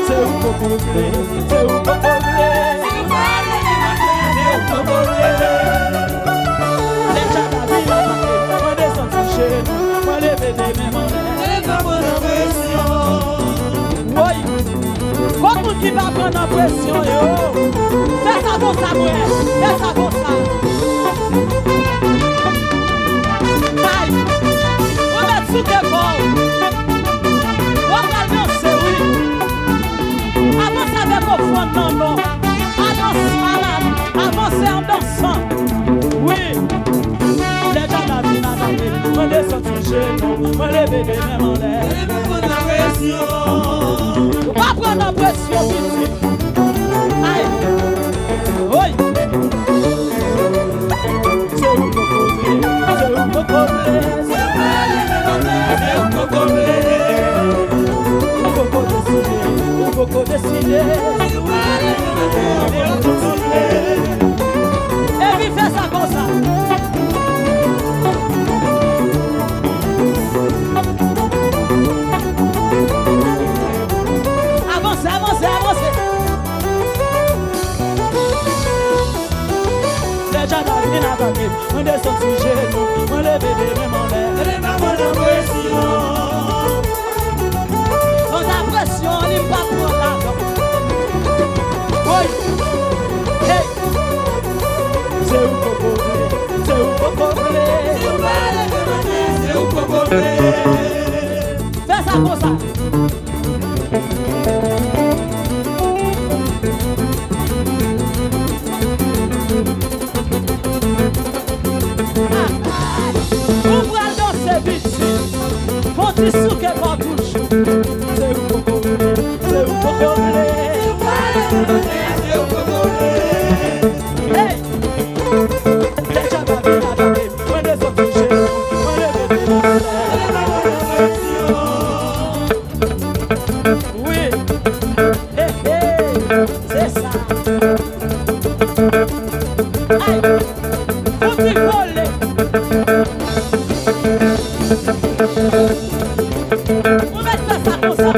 C'est où qu'on c'est où qu'on qui va prendre en pression, yo. Fais ça comme ça, ouais. Fais ça comme ça. Aïe. On met sous tes bords. On va danser, oui. Avance avec au fond, non, non. Avancez en dansant. Oui. Les gens la vie, on descend sur chez nous. On les bébés, même en l'air. On va prendre la pression, vite. Aïe. Oui. C'est où qu'on faut décider. Et puis fais ça comme ça. Avancez, avancez, avancez. Les gens viennent attaquer. On descend sur genoux. On les bébés même en l'air. On les mamans de pression. On a pression, on n'est pas pour la dent. Oui. Hey. C'est où qu'on c'est où qu'on c'est où qu'on fais ça comme ça. On va danser vite. Quand tu souques ma bouche. C'est où qu'on c'est où qu'on hey. Oui, c'est ça. Aïe, faut t'y coller. On va faire ça comme ça.